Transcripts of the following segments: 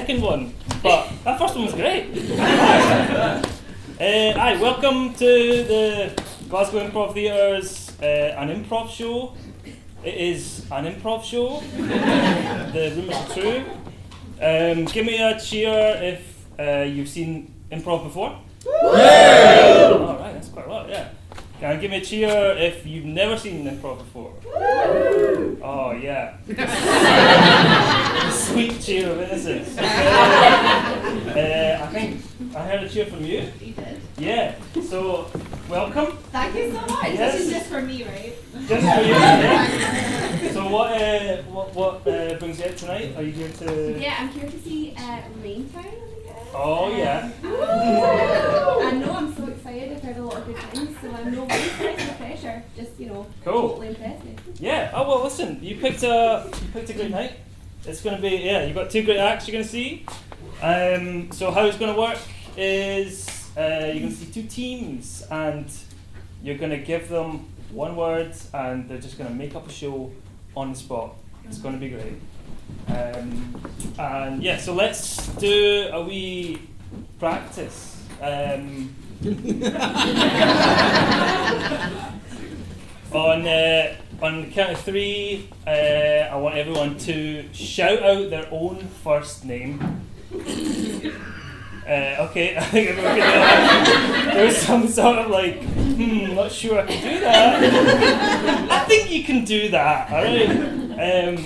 second one, but that first one was great. Hi, welcome to the Glasgow Improv Theatre's an improv show. It is an improv show. The rumours are true. Give me a cheer if you've seen improv before. Yeah! Alright, that's quite a lot, yeah. Can you give me a cheer if you've never seen improv before? Oh, yeah. Sweet cheer of innocence. I think I heard a cheer from you. You did. Yeah, so welcome. Thank you so much. Yes. This is just for me, right? Just for you, yeah. So what brings you out tonight? Are you here to... Yeah, I'm here to see Rain Town. Oh, yeah. I know, I'm so excited. I've heard a lot of good things, so I'm no pressure. Just, Cool. totally impressed me. Yeah. Oh well, listen. You picked a great night. It's gonna be you've got two great acts you're gonna see. So how it's gonna work is you're gonna see two teams and you're gonna give them one word and they're just gonna make up a show on the spot. It's gonna be great. And yeah, so let's do a wee practice. On the count of three, I want everyone to shout out their own first name. Okay, I think everyone can do that. There was some sort of like, not sure I can do that. I think you can do that, alright?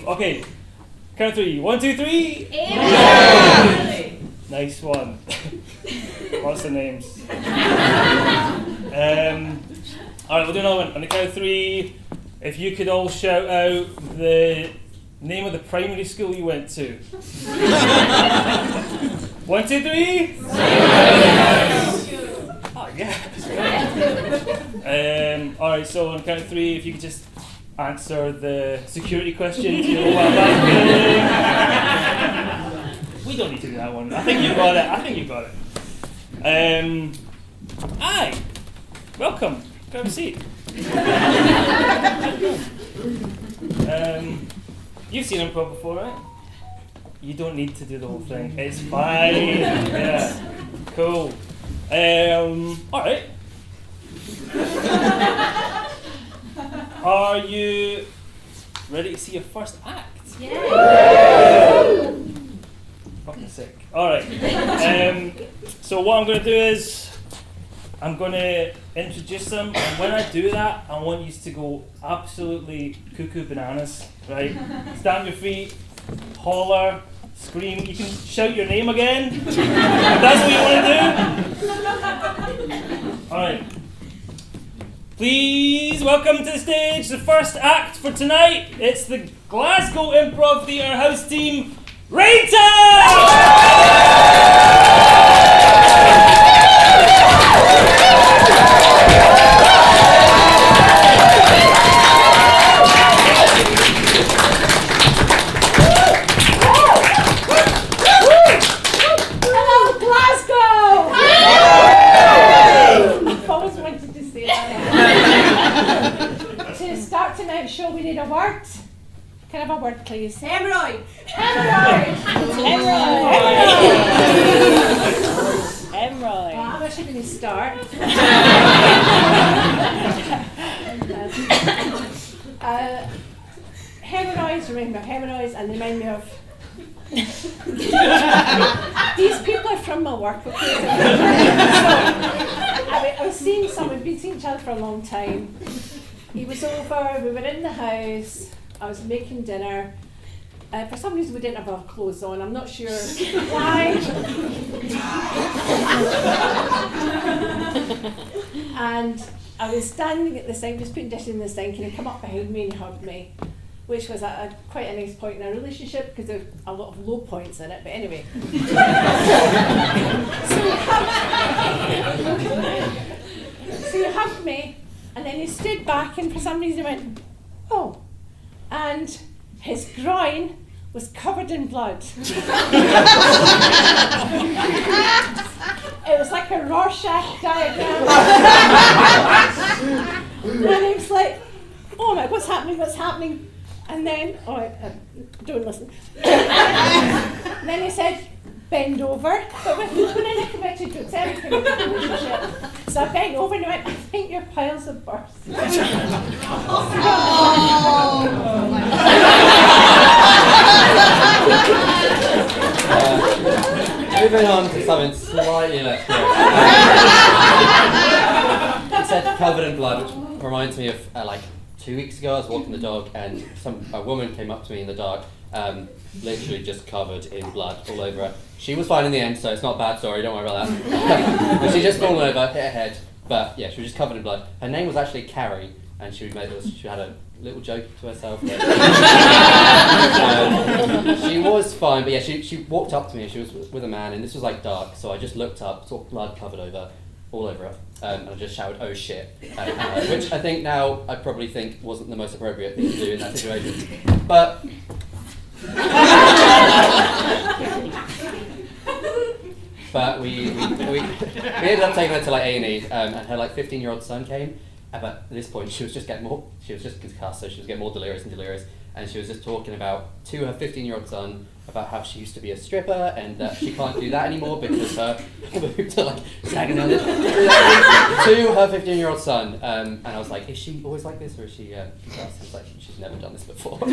Okay, count of three. 1, 2, 3. Yeah. Nice one. Lots of names. Alright, we'll do another one. On the count of three, if you could all shout out the name of the primary school you went to. 1, 2, 3. Oh yeah. Alright, so on the count of three, if you could just answer the security question. We don't need to do that one. I think you got it. Hi. Welcome. Grab a seat. You've seen improv before, right? You don't need to do the whole thing. It's fine. Yeah. Cool. Alright. Are you ready to see your first act? Yeah. Fucking sick. Alright. So what I'm going to do is I'm going to introduce them, and when I do that, I want you to go absolutely cuckoo bananas, right? Stamp your feet, holler, scream. You can shout your name again, if that's what you want to do. Alright. Please welcome to the stage the first act for tonight. It's the Glasgow Improv Theatre house team, Rain Show, we need a word. Can I have a word, please? Hemorrhoid. Hemorrhoid. Hemorrhoid. I'm actually going to start. Hemorrhoids, remember hemorrhoids, and they remind me of. These people are from my work, okay? So, I was seeing someone, we've been seeing each other for a long time. He was over, we were in the house, I was making dinner. For some reason we didn't have our clothes on, I'm not sure why. And I was standing at the sink, just putting dishes in the sink, and he came up behind me and hugged me, which was quite a nice point in our relationship because there's a lot of low points in it, but anyway. So he hugged me. And then he stood back and for some reason went, oh. And his groin was covered in blood. It was like a Rorschach diagram. And he was like, oh my, what's happening? And then, don't listen. And then he said, bend over. But when I look about it, it's everything in the relationship. So I bent over and I went, I think your piles have burst. Moving on to something slightly less good. You said covered in blood, which reminds me of like 2 weeks ago I was walking the dog and a woman came up to me in the dark, literally just covered in blood all over her. She was fine in the end, so it's not a bad story, don't worry about that. But she just fallen over, hit her head, but yeah, she was just covered in blood. Her name was actually Carrie, and she had a little joke to herself. She was fine, but yeah, she walked up to me and she was with a man, and this was like dark, so I just looked up, saw blood covered all over her, and I just shouted, "Oh shit," at her, which I think now I probably think wasn't the most appropriate thing to do in that situation. But we ended up taking her to like A&E, and her like 15-year-old son came. But at this point, she was just concussed, so she was getting more delirious, and she was just talking to her 15-year-old son about how she used to be a stripper and that she can't do that anymore because her boobs are like sagging down this to her 15-year-old son. And I was like, is she always like this, or is she concussed? I was like, she's never done this before. I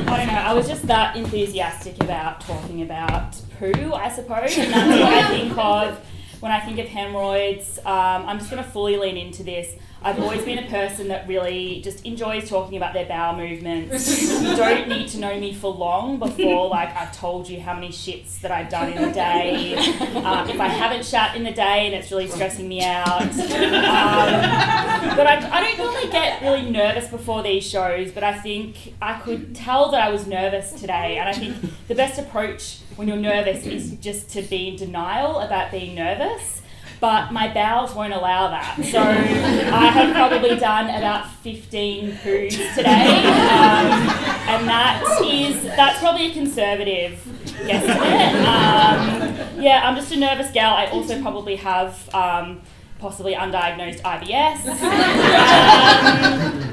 don't know, I was just that enthusiastic about talking about poo, I suppose, and that's what I think of when I think of hemorrhoids. I'm just going to fully lean into this. I've always been a person that really just enjoys talking about their bowel movements. You don't need to know me for long before I've told you how many shits that I've done in a day. If I haven't shat in the day and it's really stressing me out. But I don't normally get really nervous before these shows, but I think I could tell that I was nervous today, and I think the best approach when you're nervous is just to be in denial about being nervous. But my bowels won't allow that. So I have probably done about 15 poos today. And that's probably a conservative guesstimate. Yeah, I'm just a nervous gal. I also probably have possibly undiagnosed IBS.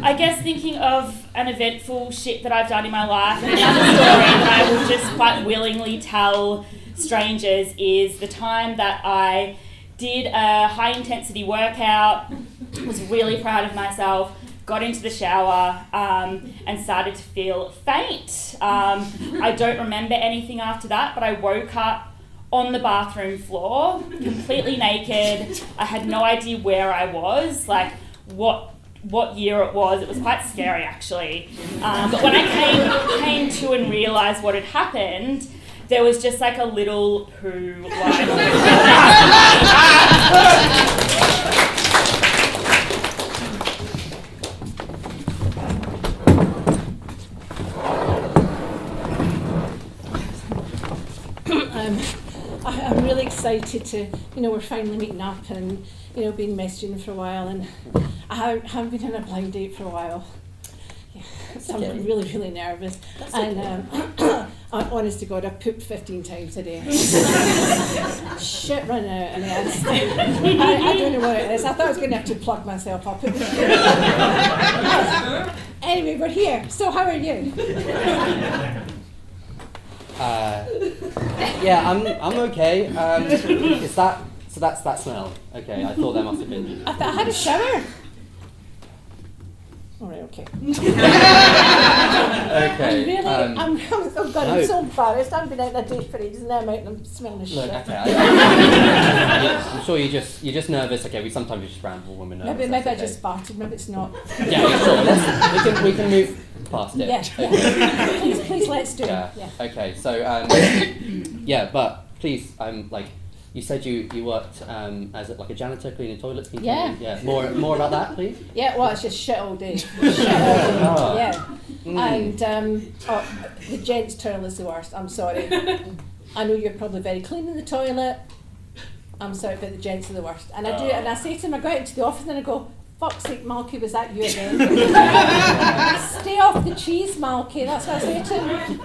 I guess thinking of an eventful shit that I've done in my life, and another story that I will just quite willingly tell strangers is the time that I did a high-intensity workout, was really proud of myself, got into the shower and started to feel faint. I don't remember anything after that, but I woke up on the bathroom floor, completely naked. I had no idea where I was, what year it was. It was quite scary, actually. But when I came to and realised what had happened, there was just a little poo line. I'm really excited to, we're finally meeting up and, been messaging for a while, and I haven't been on a blind date for a while. Yeah, so I'm really, really nervous. That's and honest to God, I pooped 15 times a day. Shit run out and I don't know what it is. I thought I was going to have to plug myself up. Anyway, we're here. So how are you? Yeah, I'm okay. Is that so? That's that smell. Okay, I thought there must have been. I had a shower. All right, okay. Okay. I'm so embarrassed. I've been out on a date for ages and now I'm out and I'm smelling the shit. Look, okay. I'm sure you're just nervous. Okay, sometimes just ramble when we're nervous. Maybe okay. I just farted. Maybe it's not. Yeah, sure. We can move past it. Yeah. Please, let's do it. Yeah. Okay. So yeah, but please, you said you worked as a janitor cleaning toilets. Can you tell me? Yeah. More about that, please. Yeah. Well, it's just shit all day. Yeah. Mm. And the gents' toilet is the worst. I'm sorry. I know you're probably very clean in the toilet. I'm sorry, but the gents are the worst. And I do, and I say to them, I go out into the office and I go, "Fuck's sake, Malky, was that you again?" Stay off the cheese, Malky. That's what I say to him.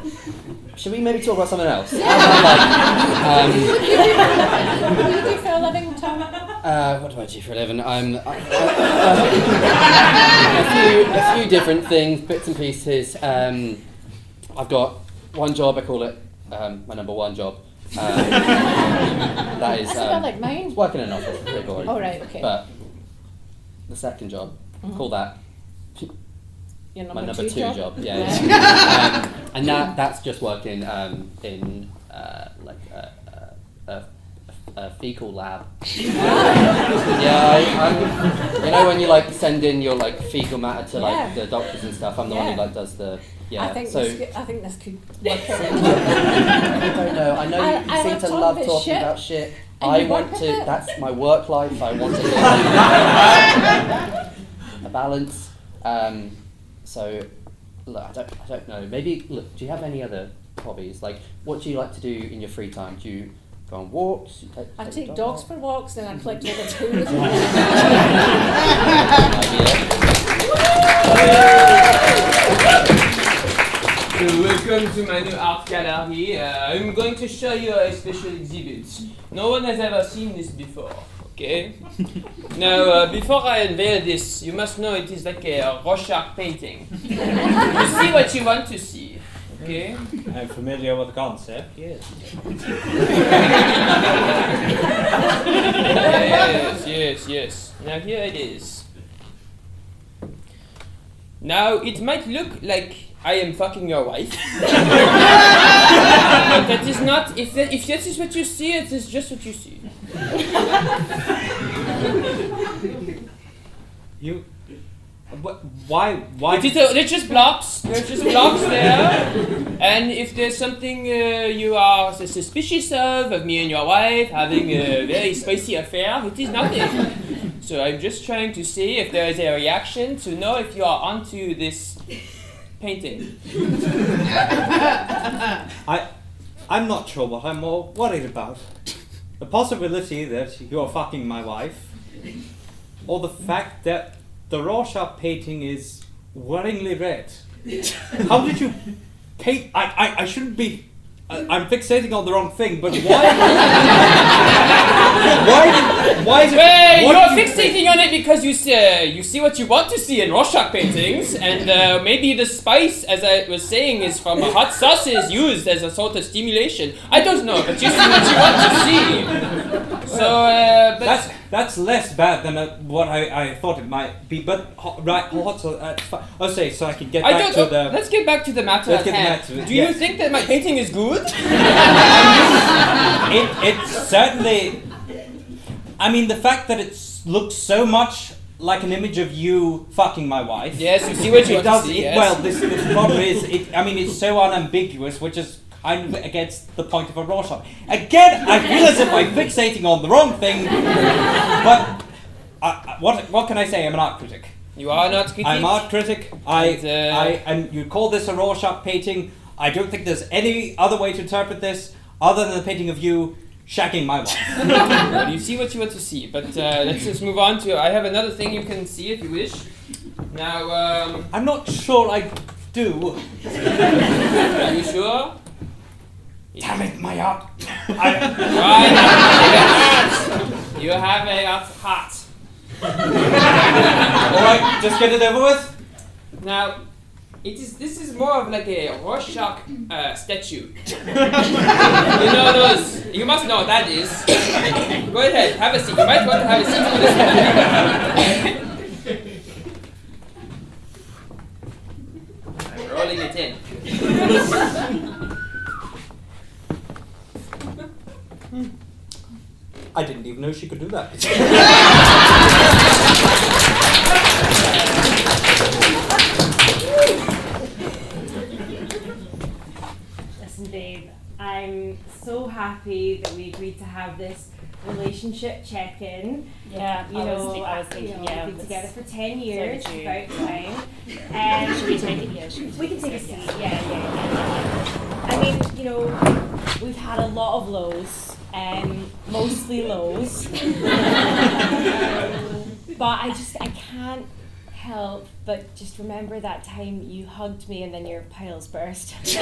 Should we maybe talk about something else? What do you do for a living, Tom? What do I do for a living? A few different things, bits and pieces. I've got one job, I call it my number one job. That is That's a bit like mine. working in an office. Pretty boring. Oh, right, okay. But the second job, call that Your my number two job. Yeah. Yeah. And that's just working in like a fecal lab. Yeah, you know when you like send in your like fecal matter to like the doctors and stuff. I'm the one who like does the I think this could work out. I don't know. I know you I seem love to talking love about talking shit. about shit. And I you work want with to. it. That's my work life. I want to a balance. So look, I don't know. Maybe look. Do you have any other hobbies? Like, what do you like to do in your free time? Do you go on walks? I your take dog dogs out? for walks, then I collect all the tours. So welcome to my new art gallery. I'm going to show you a special exhibit. No one has ever seen this before, okay? Now, before I unveil this, you must know it is like a Rorschach painting. You see what you want to see, okay? I'm familiar with the concept, yes. Yes. Now here it is. Now, it might look like I am fucking your wife. But that is not, if that is what you see, it is just what you see. You... Why? They're just blobs. They're just blobs there. And if there's something you are suspicious of me and your wife having a very spicy affair, it is nothing. So I'm just trying to see if there is a reaction to know if you are onto this painting. I'm not sure what I'm more worried about. The possibility that you're fucking my wife, or the fact that the Rorschach painting is worryingly red. How did you paint? I shouldn't be. I'm fixating on the wrong thing, but why? why is it? Well, what you're did you fixating on it because you see what you want to see in Rorschach paintings, and maybe the spice, as I was saying, is from hot sauces used as a sort of stimulation. I don't know, but you see what you want to see. So, but that's less bad than what I thought it might be. But hot sauce. That's fine. I'll say so I can get back to the. Let's get back to the matter Let's at get hand. back to it, Do you yes. think that my painting is good? It certainly. I mean, the fact that it looks so much like an image of you fucking my wife. Yes, you see what you It want does. to see. Yes. Well, this problem is, it's so unambiguous, which is kind of against the point of a Rorschach. Again, I feel as if I'm fixating on the wrong thing. But what can I say? I'm an art critic. You are not critic. I'm art critic. And you call this a Rorschach painting. I don't think there's any other way to interpret this other than the painting of you shagging my wife. Well, you see what you want to see, but let's just move on to. I have another thing you can see if you wish. Now, I'm not sure I do. are you sure? Damn it, my art. Right. You have a heart. Alright, just get it over with. Now, this is more of like a Rorschach statue. You know those, you must know what that is. Go ahead, have a seat. You might want to have a seat for this one. I'm rolling it in. I didn't even know she could do that. Listen, babe, I'm so happy that we agreed to have this relationship check-in. Yeah, You know, I was thinking, yeah. we've been together for 10 years, So did you. about time. And Should we take it? Yeah, we can take a seat, yeah. I mean, you know, we've had a lot of lows, mostly lows. But I can't help but just remember that time you hugged me and then your piles burst. It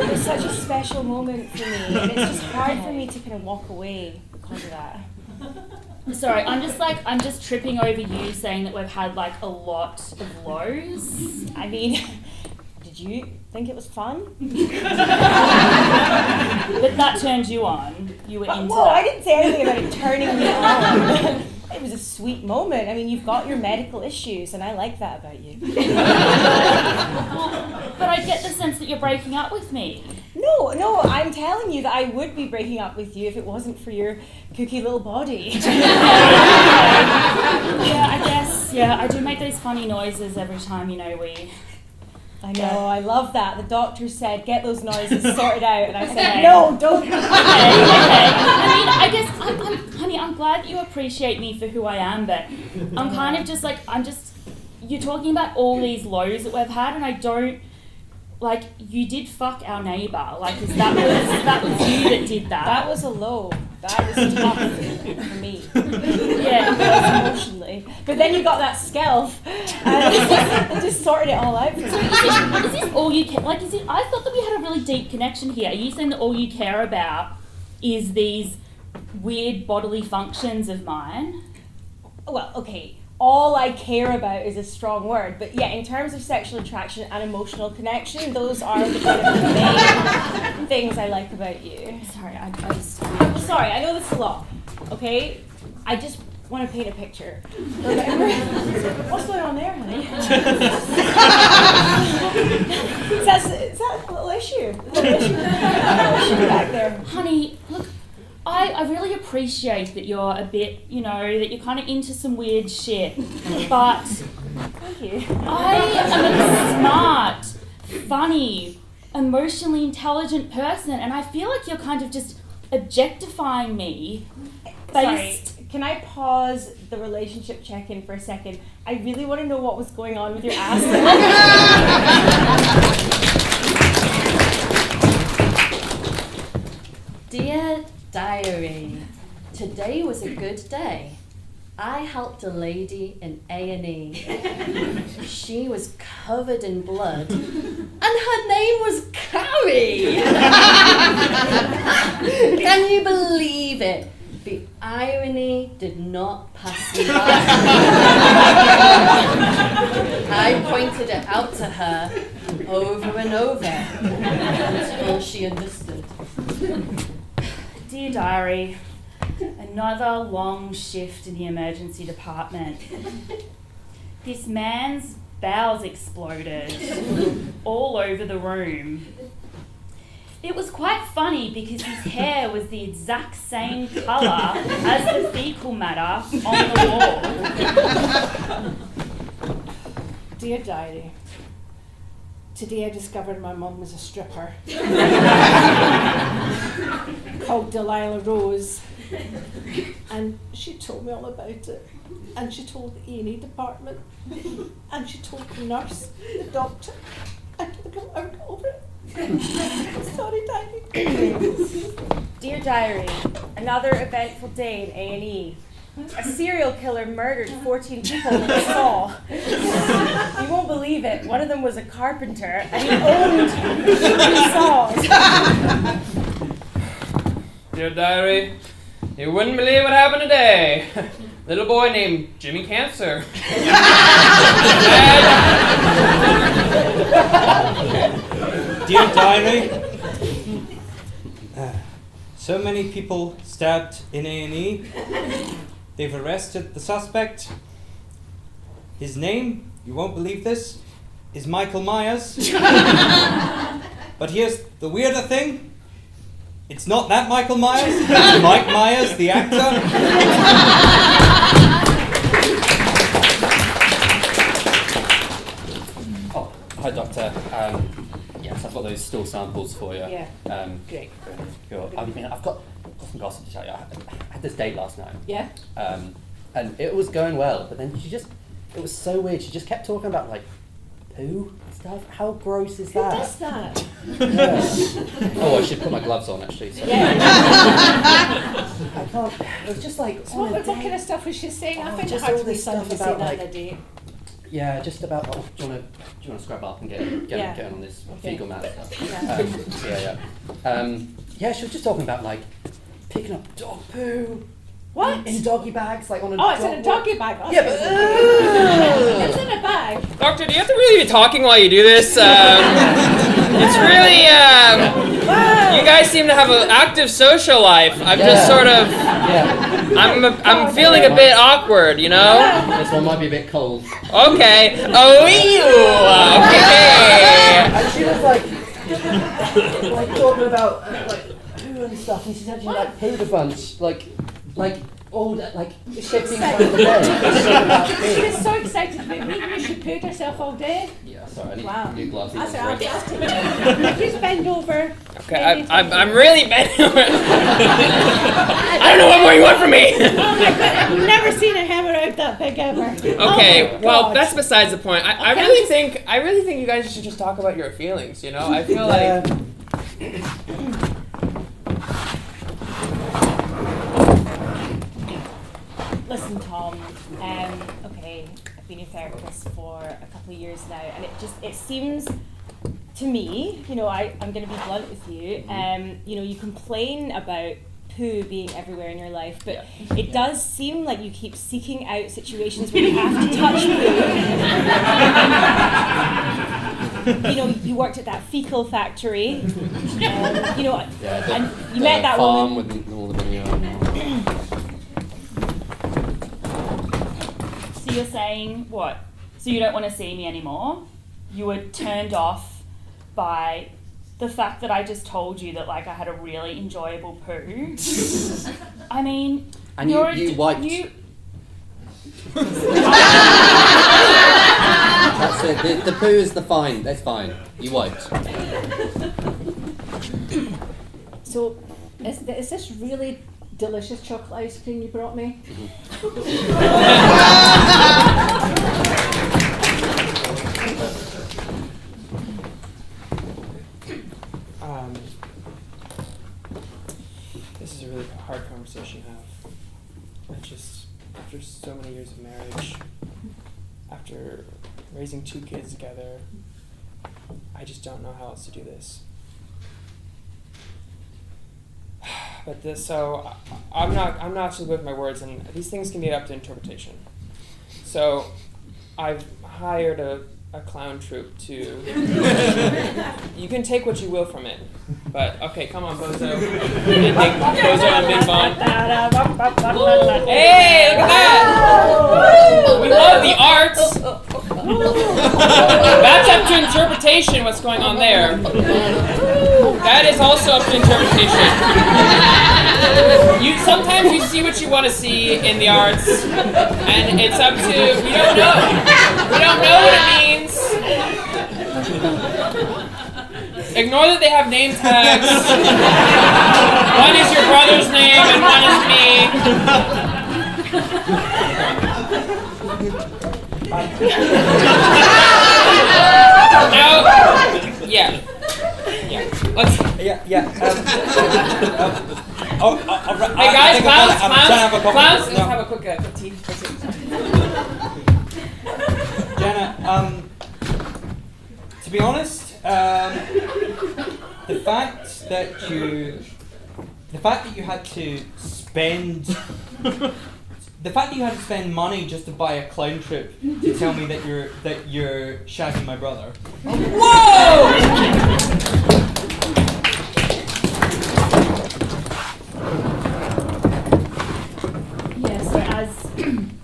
was such a special moment for me, and it's just hard for me to kind of walk away because of that. Sorry, I'm just tripping over you saying that we've had like a lot of lows. I mean, Did you think it was fun? But that turned you on. You were into Whoa, that. I didn't say anything about it turning me on. It was a sweet moment. I mean, you've got your medical issues, and I like that about you. But I get the sense that you're breaking up with me. No, I'm telling you that I would be breaking up with you if it wasn't for your kooky little body. Yeah, I guess. Yeah, I do make those funny noises every time, we... I know, I love that. The doctor said, get those noises sorted out, and I said, Okay. no, don't. Okay. I mean, I guess, honey, I'm glad that you appreciate me for who I am, but I'm kind of just you're talking about all these lows that we've had, and I don't, you did fuck our neighbour. That was you that did that. That was a low. That was tough for me. Yeah. It was emotionally. But then you got that skelf, and it just sorted it all out for me. Is this all you care? I thought that we had a really deep connection here. Are you saying that all you care about is these weird bodily functions of mine? Well, okay. All I care about is a strong word, but yeah, in terms of sexual attraction and emotional connection, those are the kind of main things I like about you. Sorry, I Sorry, I know this is a lot, okay? I just want to paint a picture. Remember? What's going on there, honey? Is that a little issue? A little issue back there. Honey, look, I really appreciate that you're a bit, that you're kind of into some weird shit, but Thank you. I am a smart, funny, emotionally intelligent person, and I feel like you're kind of just objectifying me based... Sorry, can I pause the relationship check-in for a second? I really want to know what was going on with your ass. Dear Diary, today was a good day. I helped a lady in A&E. She was covered in blood, and her name was Carrie. Can you believe it? The irony did not pass me by. I pointed it out to her over and over until she understood. Dear Diary, another long shift in the emergency department. This man's bowels exploded all over the room. It was quite funny because his hair was the exact same colour as the fecal matter on the wall. Dear Diary, today I discovered my mum was a stripper called Delilah Rose, and she told me all about it, and she told the E&E department, and she told the nurse, the doctor. I told them I would get over it. Sorry, Diary. Dear Diary, another eventful day in A&E. A serial killer murdered 14 people in a saw. You won't believe it. One of them was a carpenter, and he owned 3 saws. Dear Diary, you wouldn't believe what happened today. Little boy named Jimmy Cancer. Dear Diary, so many people stabbed in A&E. They've arrested the suspect. His name, you won't believe this, is Michael Myers. But here's the weirder thing. It's not that Michael Myers, it's Mike Myers, the actor. Oh, hi, Doctor. Yes, I've got those stool samples for you. Yeah. Great. Cool. I mean, I've got some gossip to tell you. I had this date last night. Yeah? And it was going well, but then it was so weird. She just kept talking about, poo stuff. How gross is Who that? does that? Yeah. Oh, I should put my gloves on, actually. So. Yeah. I can't. It was just like. So what kind of stuff was she saying? I Oh, find it just hard all to be this stuff stuff about, about that day. Yeah, just about. Oh, do you want to scrub up and get Yeah. on this Okay. fecal matter stuff? Yeah. Yeah. Yeah, she was just talking about picking up dog poo What? In doggy bags, like on a Oh, it's in a doggy bag. Oh, Yeah, but it's in a bag. Doctor, do you have to really be talking while you do this? It's really, you guys seem to have an active social life. I'm just sort of, I'm feeling a bit awkward, you know? This one might be a bit cold. Okay. Oh, okay. and she was like talking about like poo and stuff, and she said she like pooed a bunch, like all that, like shitting around the bed. She was so excited about me. She pooed herself all day. Yeah, sorry, I need Wow. new gloves. That's right. Please bend over. Okay, I'm really bending over. I don't know what more you want from me. Oh my god, I've never seen a hammer out that big ever. Okay, Oh my well, God. that's besides the point. I really think you guys should just talk about your feelings. You know, I feel like. Listen, Tom. Okay, I've been a therapist for a couple of years now, and it seems to me, you know, I'm going to be blunt with you. You know, you complain about poo being everywhere in your life, but it does seem like you keep seeking out situations where you have to touch poo. You know, you worked at that fecal factory. You know, and you met that farm woman. with all the manure. So you're saying what? So you don't want to see me anymore? You were turned off by the fact that I just told you that like I had a really enjoyable poo. I mean, And you wiped. That's it. The poo is the fine. That's fine. You wiped. So, is this really delicious chocolate ice cream you brought me? This is a really hard conversation to have. After so many years of marriage, after raising 2 kids together, I just don't know how else to do this. But I'm not actually good with my words, and these things can be up to interpretation. So I've hired a clown troupe to. You can take what you will from it, but okay, come on, Bozo. Bozo and Big Bon. Hey, look at that! We love the arts. That's up to interpretation. What's going on there? That is also up to interpretation. Sometimes you see what you want to see in the arts, and it's up to. We don't know. We don't know what it means. Ignore that they have name tags. One is your brother's name, and one is me. Now, yeah. Let's. Hey guys, clowns, let's have a quick tea. Jenna, to be honest, the fact that you had to spend money just to buy a clown troupe to tell me that you're shagging my brother. Whoa!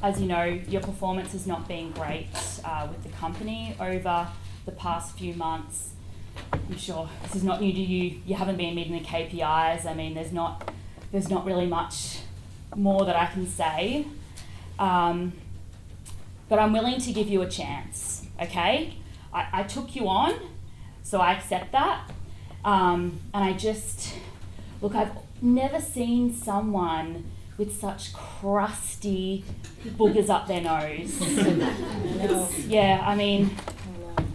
As you know, your performance has not been great with the company over the past few months. I'm sure this is not new to you. You haven't been meeting the KPIs. I mean, there's not really much more that I can say. But I'm willing to give you a chance, okay? I took you on, so I accept that. And I've never seen someone with such crusty boogers up their nose.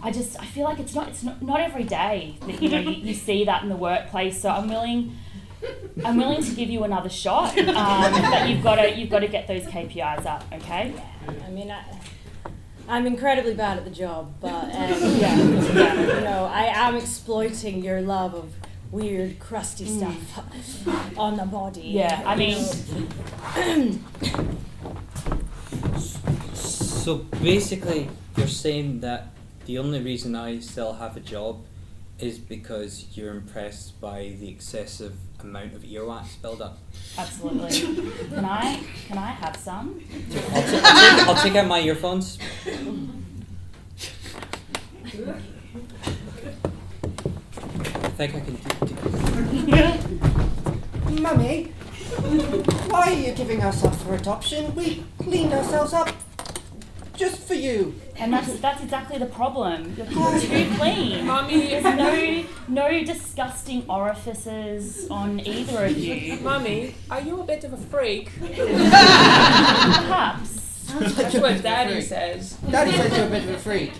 I feel like it's not every day that you see that in the workplace. So I'm willing to give you another shot. But you've got to get those KPIs up, okay? I mean, I'm incredibly bad at the job, but you know, I am exploiting your love of weird crusty stuff on the body. Yeah, I mean, So basically, you're saying that the only reason I still have a job is because you're impressed by the excessive amount of earwax build-up. absolutely. Can I have some? I'll take out my earphones. I think I can do. Mummy, why are you giving us up for adoption? We cleaned ourselves up just for you. And that's exactly the problem. You're too clean. Mummy, There's no disgusting orifices on either of you. Mummy, are you a bit of a freak? Perhaps. That's what Daddy says. Daddy says you're a bit of a freak.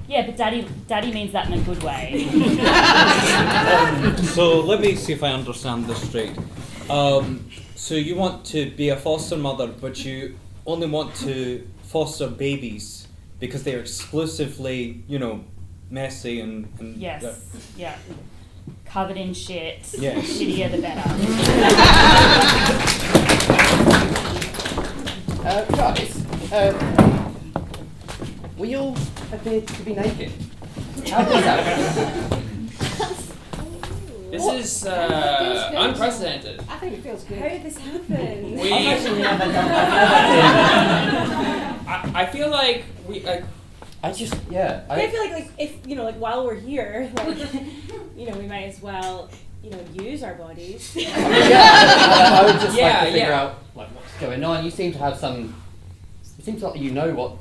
Yeah, but Daddy means that in a good way. So let me see if I understand this straight. So you want to be a foster mother, but you only want to foster babies because they're exclusively, messy and Yes. Yeah. Covered in shit. Yes. Shittier the better. Guys, we all appear to be naked. How does that happen? This is unprecedented. I think it feels good. How did this happen? We. I've actually never done that. I feel like we. I just, I feel like if while we're here, we might as well use our bodies. I would just like to figure out what's going on. You seem to have some. It seems like you know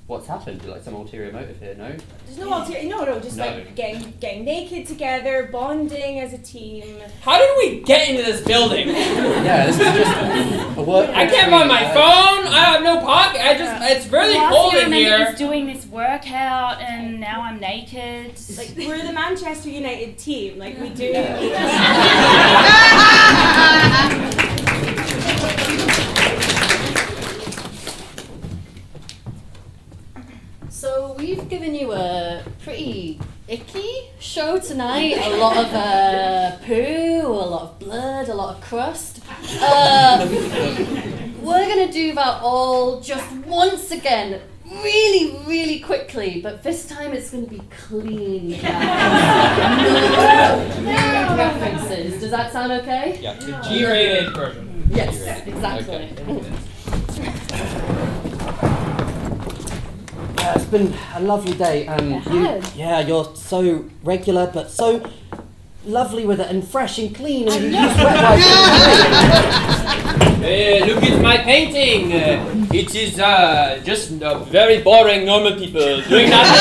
what's happened. Like some ulterior motive here. No. There's no ulterior. Just like getting naked together, bonding as a team. How did we get into this building? Yeah, this is just a work. I can't find my phone. I have no pocket. it's really cold in I here. was doing this workout and now I'm naked. Like we're the Manchester United team. Like we do. So we've given you a pretty icky show tonight. A lot of poo, a lot of blood, a lot of crust. We're gonna do that all just once again, really, really quickly. But this time it's gonna be clean. No references. Does that sound okay? Yeah. G-rated version. Yes, exactly. It's been a lovely day. You're so regular, but so lovely with it, and fresh and clean, and you use wet wipes. Look at my painting. It is just very boring normal people doing nothing.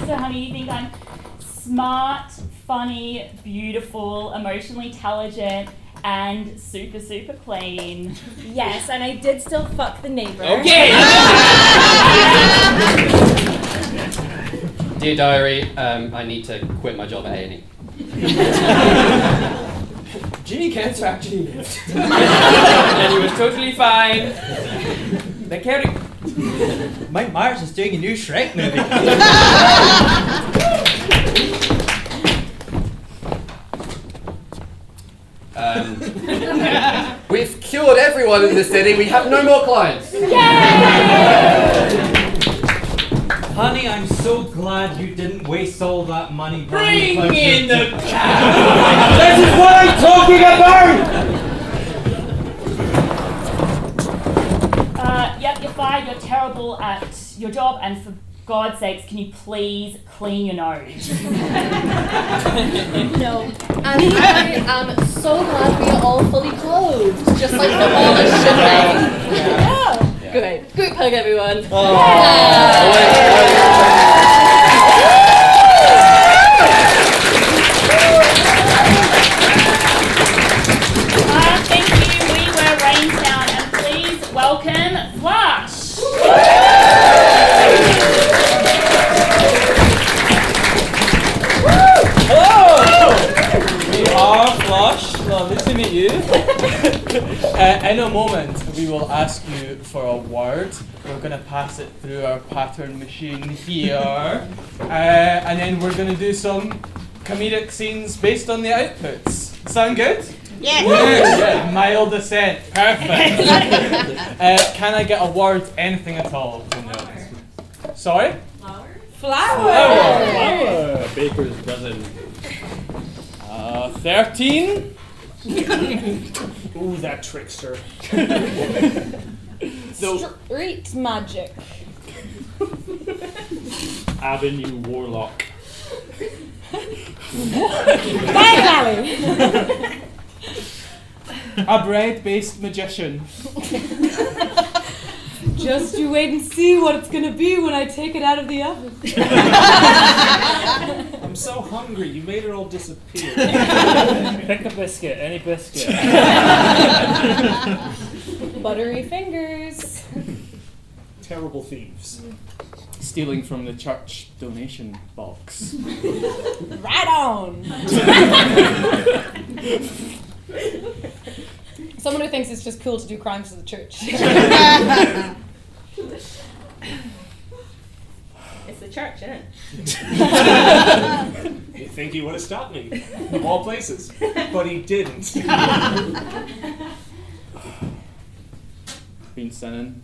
So honey, you think I'm smart, funny, beautiful, emotionally intelligent, and super, super clean. Yes, and I did still fuck the neighbor. Okay. Dear diary, I need to quit my job at A&E. Jimmy Cantor actually lived. And he was totally fine. The character. Mike Myers is doing a new Shrek movie. We've cured everyone in the city. We have no more clients. Honey, I'm so glad you didn't waste all that money. Bring in the This is what I'm talking about! Yep, you're fired, you're terrible at your job, and for God's sakes, can you please clean your nose? No. And I am so glad we are all fully clothed, just like footballers should be. Yeah. Great. Group hug, everyone. Thank you, we were Raintown, and please welcome Flush. We are Flush. Lovely to meet you. In a moment, we will ask you for a word. we're going to pass it through our pattern machine here. And then we're going to do some comedic scenes based on the outputs. Sound good? Yes. Yeah. Mild descent. Perfect. Can I get a word, anything at all? Sorry? Flower. A baker's dozen. 13. Ooh, that trickster. Street magic. Avenue Warlock. Bang Alley. A bread-based magician. Just you wait and see what it's gonna be when I take it out of the oven. I'm so hungry, you made it all disappear. Pick a biscuit, any biscuit. Buttery fingers. Terrible thieves. Stealing from the church donation box. Right on. Someone who thinks it's just cool to do crimes to the church. It's the church, isn't it? You think he would have stopped me, of all places, but he didn't. Been sinning.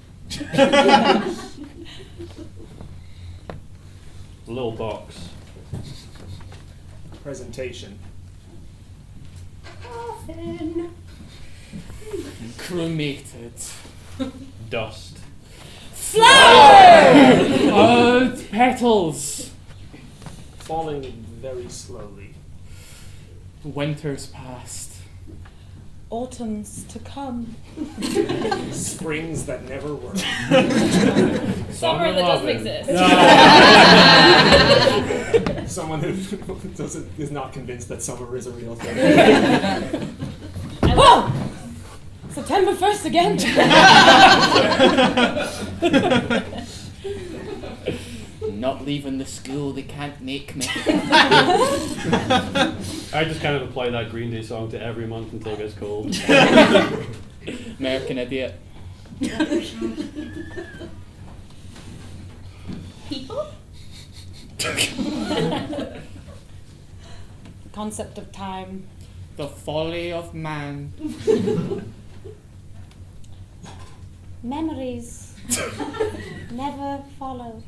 Little box. Presentation. Coffin. Cremated. Dust. Flower! Petals. Falling very slowly. Winter's past. Autumns to come. Springs that never were. Summer that doesn't exist. Someone who is not convinced that summer is a real thing. Whoa! September 1st again. Not leaving the school, they can't make me. I just kind of apply that Green Day song to every month until it gets cold. American Idiot. People? Concept of time. The folly of man. Memories. Never followed.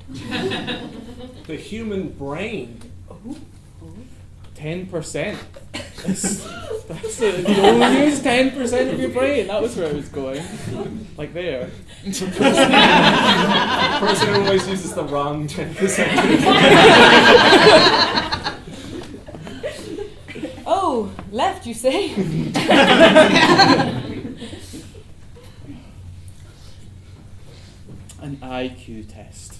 The human brain. 10%. That's it. You only use 10% of your brain. That was where it was going. Like there. The person who always uses the wrong 10%. Oh, left, you say? An IQ test.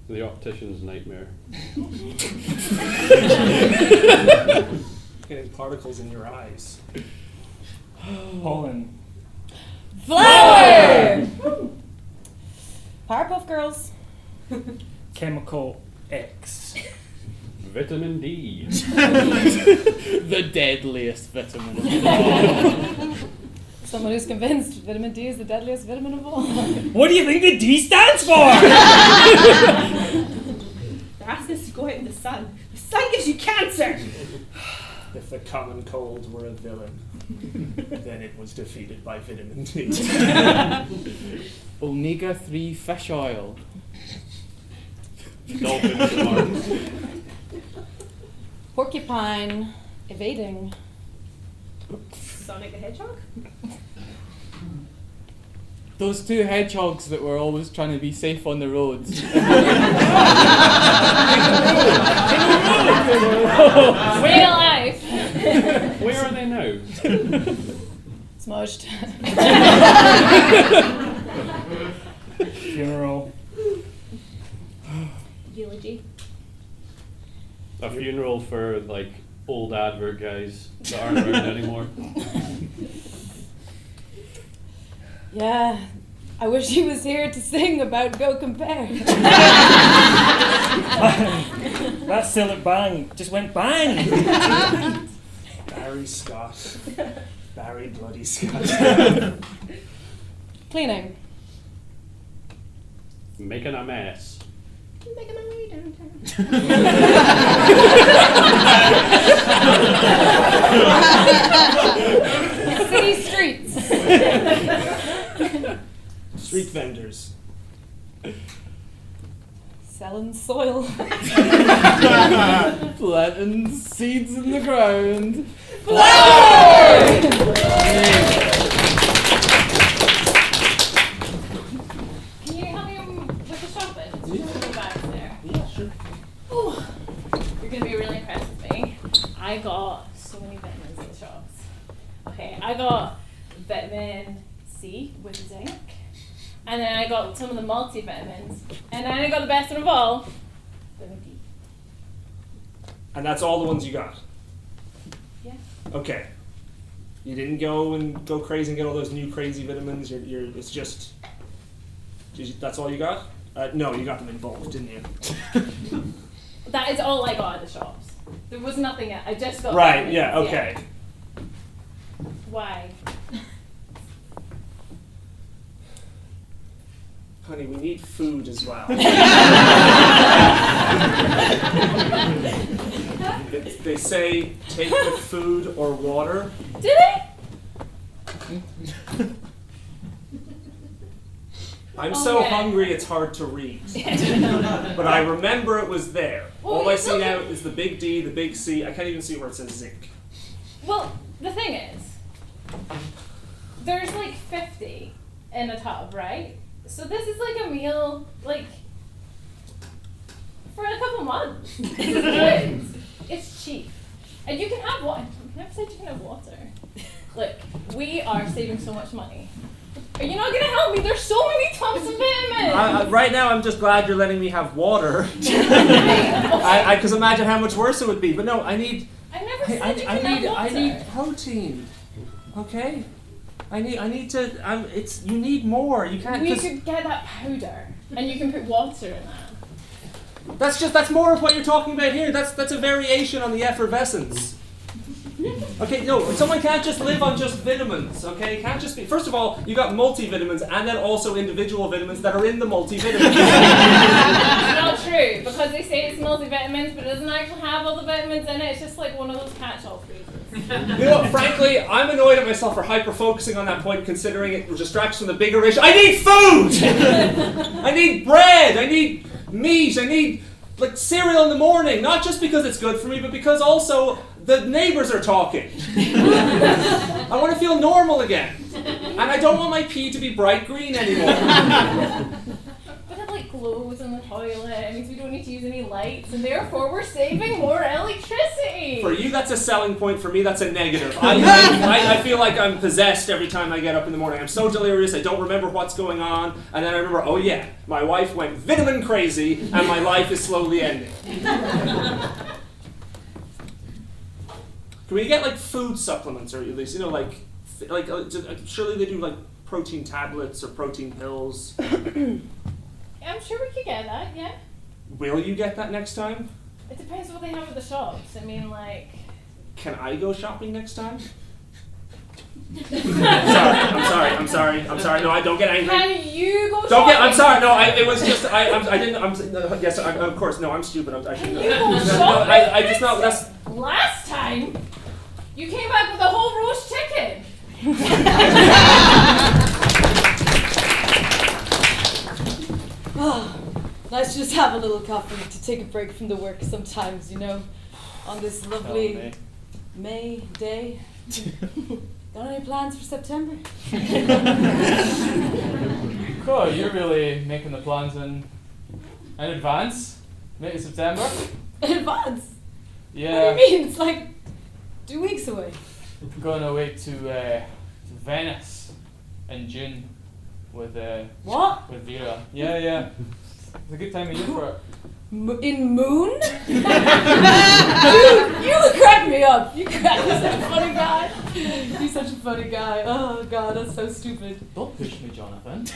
The optician's nightmare. Getting particles in your eyes. Pollen. Flower! Powerpuff Girls. Chemical X. Vitamin D. The deadliest vitamin of all. Someone who's convinced vitamin D is the deadliest vitamin of all. What do you think the D stands for? They're asking us to go out in the sun. The sun gives you cancer! If the common cold were a villain, then it was defeated by vitamin D. Omega-3 fish oil. Dolphin smarts. Porcupine. Evading. Sonic the Hedgehog? Those two hedgehogs that were always trying to be safe on the roads. Real life. Where are they now? Smudged. Funeral. Eulogy. A funeral for like old advert guys that aren't around anymore. Yeah, I wish he was here to sing about Go Compare. That still at bang. Just went bang. Barry Scott. Barry Bloody Scott. Cleaning. Making a mess. Making my way downtown. City streets. Street vendors. Selling soil. Planting seeds in the ground. Can you help me with the shopping? Just the bags there. Yeah, sure. Ooh, you're gonna be really impressed with me. I got so many vitamins in the shops. Okay, I got vitamin C with zinc, and then I got some of the multivitamins, and then I got the best one of all, vitamin D. And that's all the ones you got? Yeah. Okay. You didn't go crazy and get all those new crazy vitamins. It's just that's all you got? No, you got them in bulk, didn't you? That is all I got at the shops. There was nothing else. I just got Right. vitamins, Yeah. Okay. Why? Honey, we need food as well. They say take the food or water. Do they? I'm so Okay. hungry it's hard to read. But I remember it was there. Well, All I you see look now at- is the big D, the big C. I can't even see where it says zinc. Well, the thing is, there's like 50 in a tub, right? So this is like a meal, like, for a couple months. It's good. It's cheap. And you can have water. I never said you can have water. Look, we are saving so much money. Are you not going to help me? There's so many tubs of vitamins. Right now, I'm just glad you're letting me have water. I could imagine how much worse it would be. But no, I need. I never said you can have water. I need protein. Okay. I need to. You need more. You can't. We could get that powder, and you can put water in that. That's more of what you're talking about here. That's a variation on the effervescence. Okay, no, someone can't just live on just vitamins, okay? It can't just be. First of all, you got multivitamins and then also individual vitamins that are in the multivitamins. It's not true, because they say it's multivitamins, but it doesn't actually have all the vitamins in it. It's just like one of those catch-all phrases. You know what, frankly, I'm annoyed at myself for hyper-focusing on that point, considering it distracts from the bigger issue. I need food! I need bread! I need meat! I need, like, cereal in the morning, not just because it's good for me, but because also the neighbors are talking. I want to feel normal again. And I don't want my pee to be bright green anymore. But it like glows in the toilet, it means we don't need to use any lights, and therefore we're saving more electricity. For you, that's a selling point. For me, that's a negative. I feel like I'm possessed every time I get up in the morning. I'm so delirious, I don't remember what's going on. And then I remember, oh yeah, my wife went vitamin crazy, and my life is slowly ending. Can we get like food supplements, or at least, you know, surely they do like protein tablets or protein pills. I'm sure we could get that, yeah. Will you get that next time? It depends what they have at the shops. I mean, like... Can I go shopping next time? I'm sorry. No, I don't get angry. Can you go shopping? Don't get. I'm sorry. No, it was just. I didn't. Yes, of course. No, I'm stupid. I Can shouldn't. you go No, shopping? I just know that's. Last time, you came back with a whole roast chicken. Oh, nice to just have a little coffee to take a break from the work sometimes, you know, on this lovely May day. Got any plans for September? Cool, you're really making the plans in advance? Maybe September? In advance? Yeah. What do you mean? It's like 2 weeks away. I'm going away to Venice in June with What? with Vera. Yeah. It's a good time of year for it. In Moon? Dude, you crack me up. You're such a funny guy. You're such a funny guy. Oh god, that's so stupid. Don't push me, Jonathan.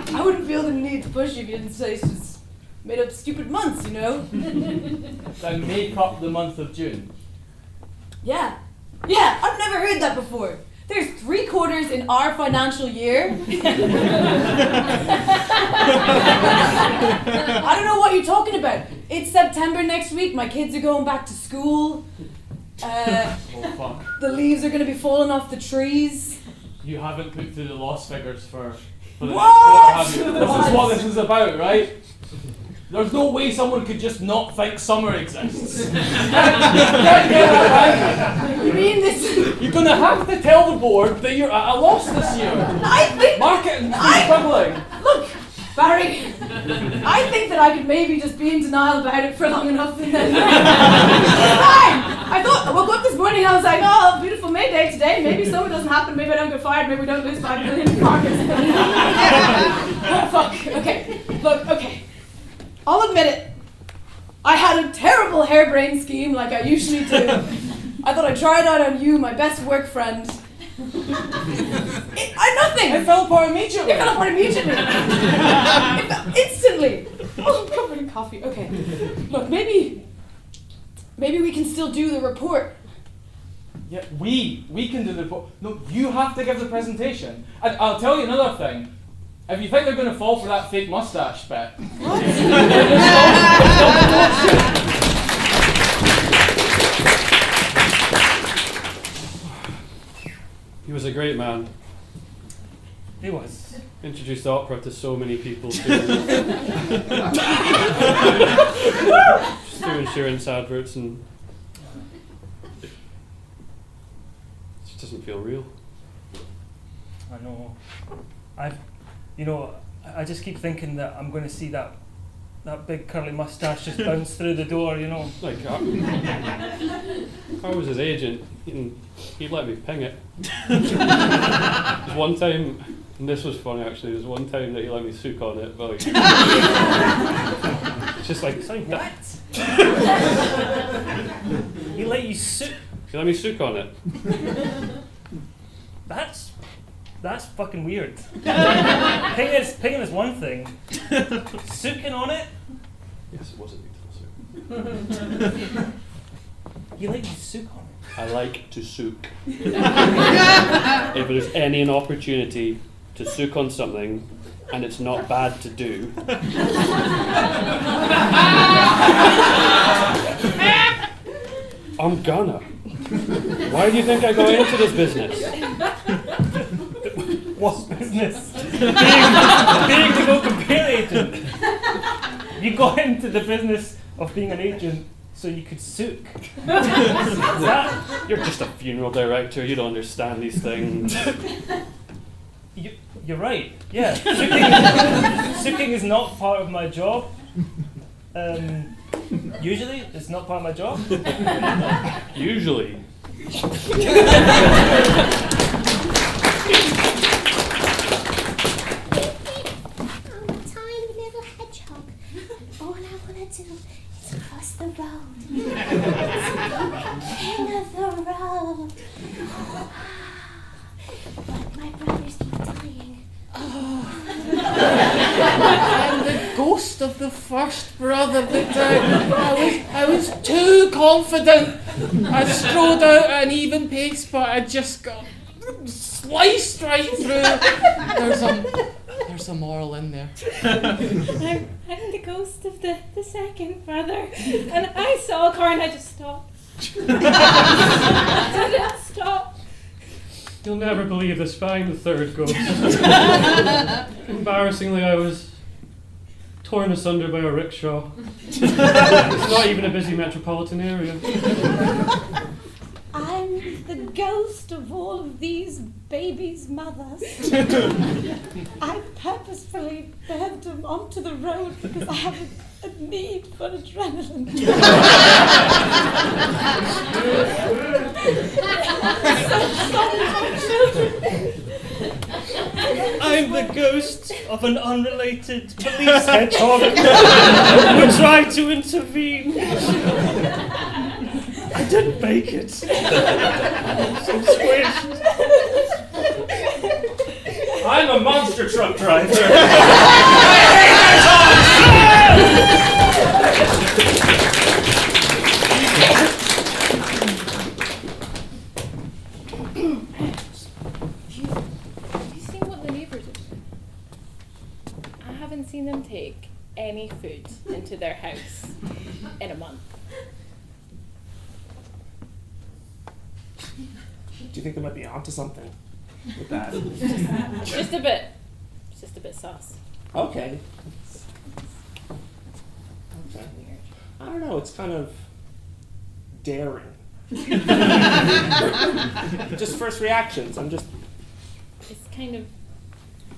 I wouldn't feel the need to push you if you didn't say it's just made up stupid months, you know? Then make up the month of June. Yeah. Yeah, I've never heard that before. There's 3 quarters in our financial year. I don't know what you're talking about. It's September next week. My kids are going back to school. Oh fuck. The leaves are going to be falling off the trees. You haven't put through the loss figures for the What? next quarter, have you? This is what this is about, right? There's no way someone could just not think summer exists. You can't get that right. You mean this? You're gonna have to tell the board that you're at a loss this year. I think. Marketing's struggling. Look, Barry. I think that I could maybe just be in denial about it for long enough and then. It's fine. I woke up this morning and I was like, oh, beautiful May Day today. Maybe summer doesn't happen. Maybe I don't get fired. Maybe we don't lose 5 million in markets. Oh, fuck. Okay. Look, okay. I'll admit it. I had a terrible harebrained scheme like I usually do. I thought I'd try it out on you, my best work friend. Nothing! It fell apart immediately. It fell apart immediately. It fell instantly. Oh, I'm covered in coffee. Okay. Look, maybe we can still do the report. Yeah, we can do the report. No, you have to give the presentation. And I'll tell you another thing. If you think they're going to fall for that fake mustache bit, What? he was a great man. He was. Introduced opera to so many people. Just through insurance adverts, and it just doesn't feel real. I know. I just keep thinking that I'm going to see that big curly mustache just bounce through the door, you know. Like, I was his agent, and he'd let me ping it. There's one time, and this was funny actually, there's one time that he let me sook on it, but like, it's just like, What? He let you sook? He let me sook on it. That's fucking weird. Pinging is one thing. Sooking on it? Yes, it was a beautiful sook. You like to sook on it? I like to sook. If there's any an opportunity to sook on something and it's not bad to do, I'm gonna. Why do you think I got into this business? What business? being the local beer agent. You got into the business of being an agent so you could sook. You're just a funeral director, you don't understand these things. You're right, yeah. Sooking is not part of my job. Usually, it's not part of my job. Usually. Cross the road. King of the road. But my brothers keep dying. I'm the ghost of the first brother that died. I was too confident. I strode out at an even pace, but I just got sliced right through. There's a moral in there. I'm the ghost of the second brother, and I saw a car and I just stopped. I didn't stop. You'll never believe this. Fine, the third ghost. Embarrassingly, I was torn asunder by a rickshaw. It's not even a busy metropolitan area. I'm the ghost of all of these babies' mothers. I purposefully birthed them onto the road because I have a need for adrenaline. I'm the ghost of an unrelated police hedgehog who tried to intervene. I didn't make it. So squished. I'm a monster truck driver. seen them take any food into their house in a month. Do you think they might be onto something with that? Just a bit sus. Okay. Okay. I don't know, it's kind of daring. Just first reactions, It's kind of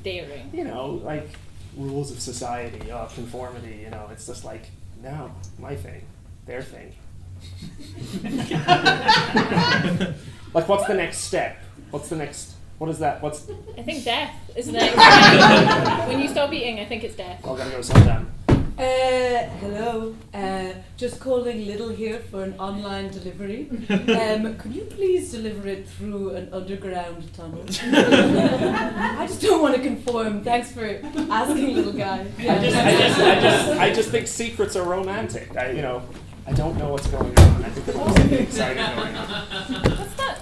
daring. you know, like rules of society, conformity, you know, it's just like, no, my thing, their thing. Like, what's the next step? What is that? I think death is the next step. When you stop eating, I think it's death. Oh, gotta go sometime. Hello. Just calling Little here for an online delivery. Could you please deliver it through an underground tunnel? I just don't want to conform. Thanks for asking, little guy. Yeah. I just think secrets are romantic. I don't know what's going on. I think there's something exciting going on. What's that?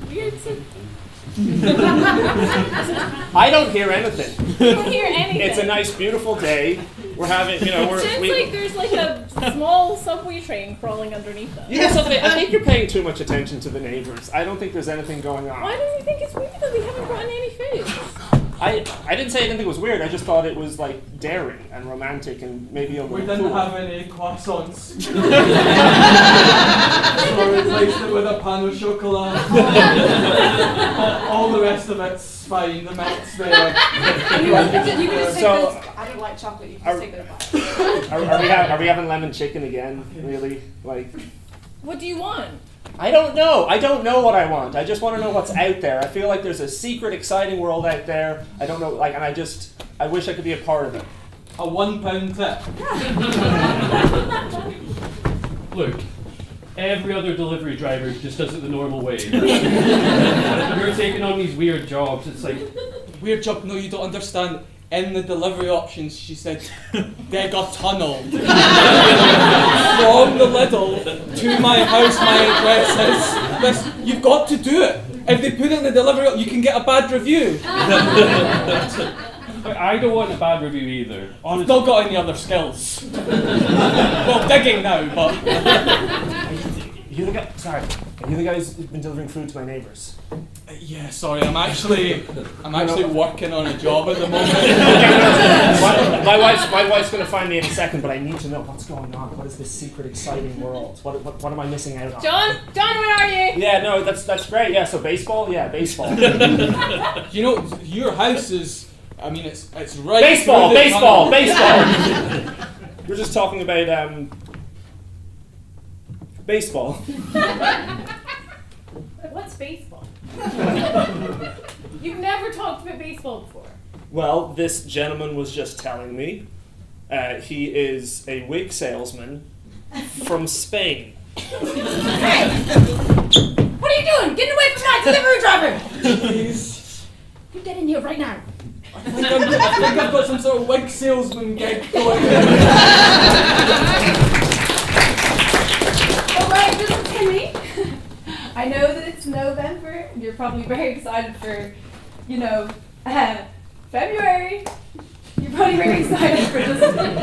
Weird. I don't hear anything. You don't hear anything. It's a nice, beautiful day. We're having, It's just like there's like a small subway train crawling underneath us. You know something? I think you're paying too much attention to the neighbors. I don't think there's anything going on. Why do you think it's weird that we haven't brought in any food? I didn't say I didn't think it was weird. I just thought it was like daring and romantic and maybe a little We didn't cool. have any croissants. So we replaced it with a pan au chocolat. All the rest of it's fine. The milk's there. You can just take those. I don't like chocolate. You can just take those back. Are we having lemon chicken again? Really? Like, What do you want? I don't know. I don't know what I want. I just want to know what's out there. I feel like there's a secret, exciting world out there. I don't know, and I wish I could be a part of it. A £1 tip. Look, every other delivery driver just does it the normal way. You're taking on these weird jobs. It's like, Weird job. No, you don't understand. In the delivery options, she said, they got tunnel. From the Lidl to my house, my address is this. You've got to do it. If they put it in the delivery, you can get a bad review. I don't want a bad review either. I've not got any other skills. Well, digging now, but... Are you the guys who've been delivering food to my neighbours? Yeah, sorry, I'm actually working on a job at the moment. my wife's going to find me in a second, but I need to know what's going on. What is this secret, exciting world? What am I missing out on? John, where are you? Yeah, no, that's great. Yeah, so baseball. Yeah, baseball. You know, your house is. I mean, it's right. Baseball. through the tunnel. We're just talking about baseball. What's baseball? You've never talked about baseball before. Well, this gentleman was just telling me he is a wig salesman from Spain. Hey! What are you doing? Getting away from my delivery driver! Please. You get in here right now. I think I've got some sort of wig salesman gig going. Alright, this is Timmy. I know that it's November, and you're probably very excited for, February. You're probably very excited for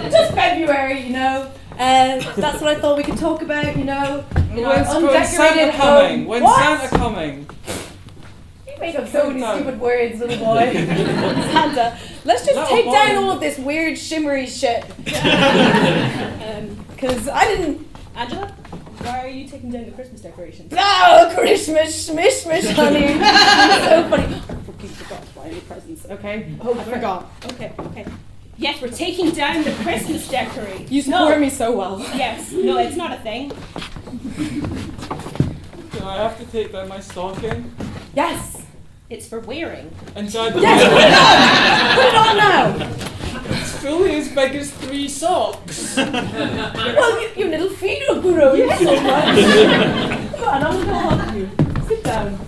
just February, that's what I thought we could talk about, When's undecorated Santa home. coming? When's What? Santa coming? You make up so many stupid words, little boy. Santa. Let's just take down all of this weird shimmery shit. Because I didn't... Angela, why are you taking down the Christmas decorations? Oh, Christmas, shmish, honey. So funny. I completely forgot to buy any presents, okay? Oh, I forgot. Okay. Yes, we're taking down the Christmas decorations. You support me so well. Yes. No, it's not a thing. Do I have to take down my stocking? Yes. It's for wearing. And Dad, Yes, put it on now. It's fully as big as 3 socks. Well, your little feet are growing so much. Come on, I'm going to help you. Sit down.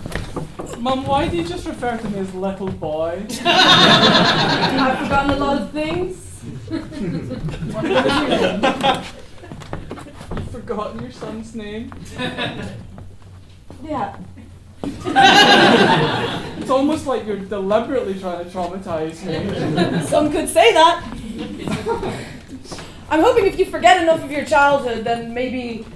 Mum, why do you just refer to me as little boy? I've forgotten a lot of things. What was your name? You've forgotten your son's name? Yeah. It's almost like you're deliberately trying to traumatize me. Some could say that. I'm hoping if you forget enough of your childhood, then maybe,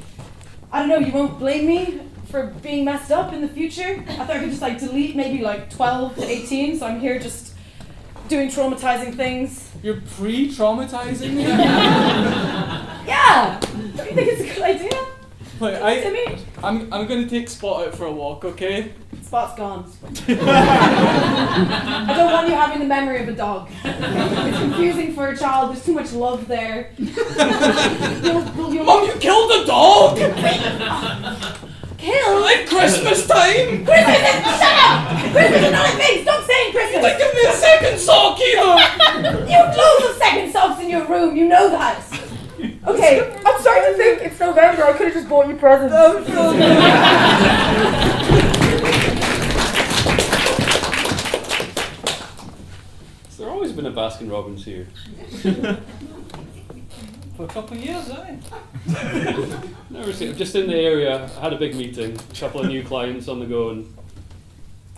I don't know, you won't blame me for being messed up in the future. I thought I could just like delete maybe like 12 to 18, so I'm here just doing traumatizing things. You're pre-traumatizing me? Yeah! Don't you think it's a good idea? Wait, Timmy? I'm gonna take Spot out for a walk, okay? Spot's gone. I don't want you having the memory of a dog. It's confusing for a child. There's too much love there. Mom, you killed a dog! Kill? At Christmas time! Christmas! Shut up! Christmas is not a thing! Stop saying Christmas! Like, give me a second sock either! You have loads of second socks in your room, you know that! Okay, I'm starting to think it's November. I could have just bought you presents. Has there always been a Baskin Robbins here? For a couple of years, eh? Never seen. Just in the area, I had a big meeting, a couple of new clients on the go, and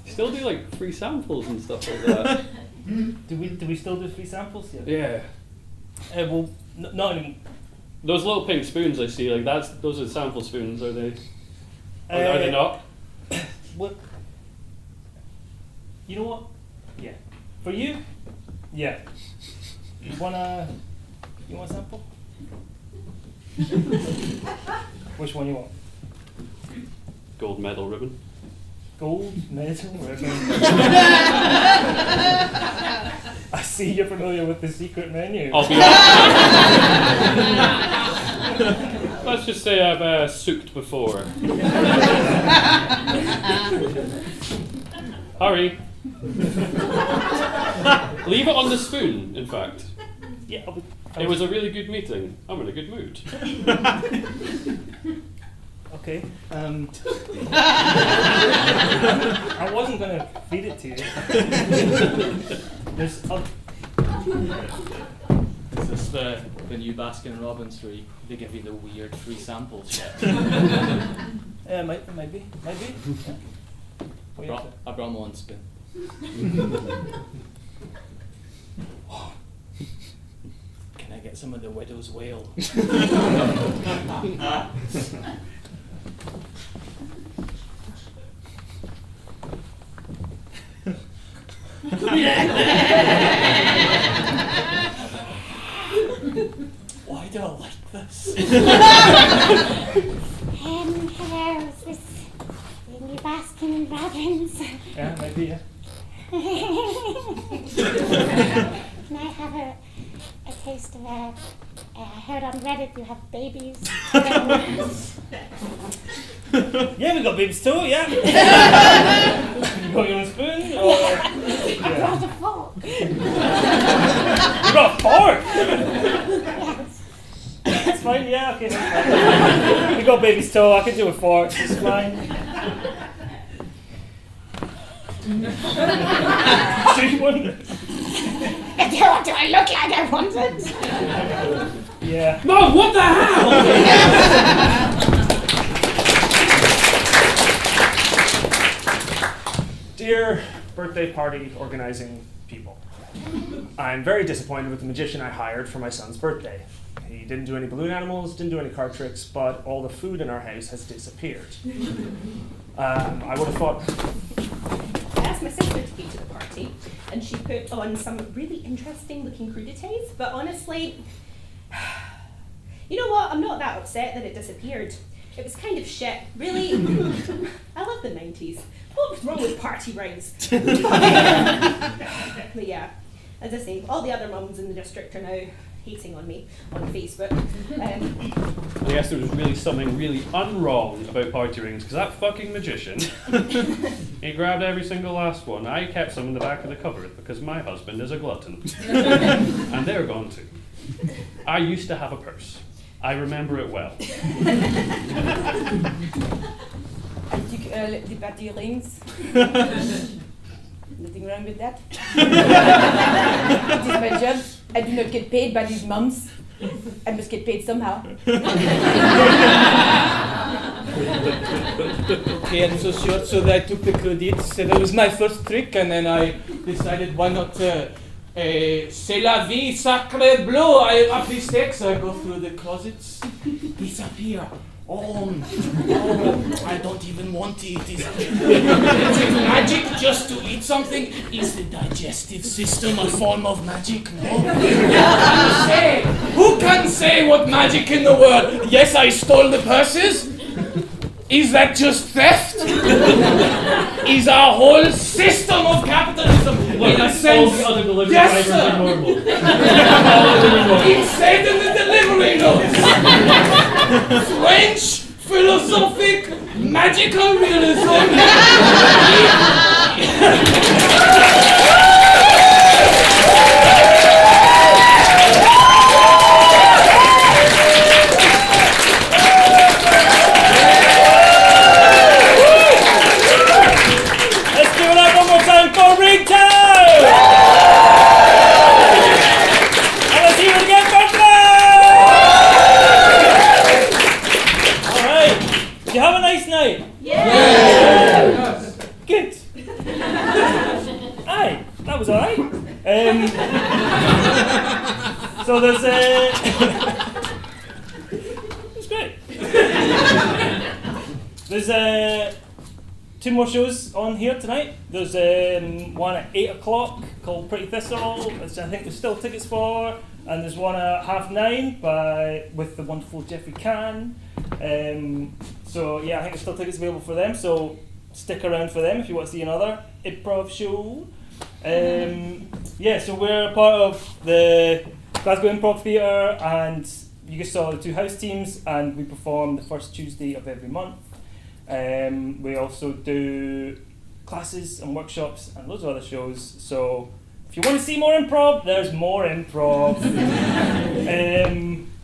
still do like free samples and stuff like that. Do we still do free samples? Yeah. Well, not anymore. Those little pink spoons I see, like those are sample spoons, are they? Are they not? What? You know what? Yeah. For you? Yeah. You want a sample? Which one you want? Gold medal ribbon. Gold medal ribbon. I see you're familiar with the secret menu. I'll be honest. Let's just say I've souped before. Hurry. Leave it on the spoon, in fact. Yeah. It was a really good meeting. I'm in a good mood. Okay. I wasn't gonna feed it to you. There's. Is this the new Baskin Robbins where they give you the weird free sample shit? Yeah, might be. Yeah. I brought my own spoon. Can I get some of the widow's wail? Why do I like this? Hello, is this the new Baskin Robbins? Yeah, maybe, yeah. Can I have a taste of I heard on Reddit you have babies. Yeah, we got babies too, yeah. You got your own spoon? Or, I brought a fork. You got a fork? Yes. That's fine, yeah, okay, that's fine. We got babies too, I can do a fork, it's fine. Do you want it? Do I look like I want it? Yeah. Mom, what the hell? Dear birthday party organizing people, I'm very disappointed with the magician I hired for my son's birthday. He didn't do any balloon animals, didn't do any card tricks, but all the food in our house has disappeared. I would have thought... I asked my sister to go to the party, and she put on some really interesting looking crudités, but honestly, you know what, I'm not that upset that it disappeared. It was kind of shit, really. I love the 90s. What was wrong with party rounds? But yeah, as I say, all the other mums in the district are now hating on me on Facebook. I guess there was really something really unwrong about party rings, because that fucking magician, he grabbed every single last one. I kept some in the back of the cupboard because my husband is a glutton. And they're gone too. I used to have a purse. I remember it well. The party rings. Nothing wrong with that. It is my job. I do not get paid by these mums. I must get paid somehow. Okay, and so short, so that I took the credits. That was my first trick, and then I decided why not. C'est la vie, sacre bleu. I up these sticks. I go through the closets, disappear. Oh, I don't even want to eat it. Is it magic just to eat something? Is the digestive system a form of magic? No. Who can say what magic in the world? Yes, I stole the purses. Is that just theft? Is our whole system of capitalism in a sense? All the other delivery Yes, drivers sir. are normal. It said in the delivery notes. French philosophic magical realism. Let's give it up one more time for Rita! And let's hear it again for Flo! Alright, did you have a nice night? Yeah! Good. Aye, that was alright. So there's it was great. There's 2 more shows on here tonight. There's one at 8 o'clock called Pretty Thistle, which I think there's still tickets for, and there's one at 9:30 with the wonderful Jeffrey Kahn. So yeah, I think there's still tickets available for them, so stick around for them if you want to see another improv show. Yeah, so we're part of the Glasgow Improv Theatre, and you just saw the 2 house teams, and we perform the first Tuesday of every month. We also do classes and workshops and loads of other shows, so if you want to see more improv, there's more improv.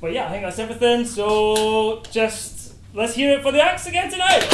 But yeah, I think that's everything, so just let's hear it for the acts again tonight.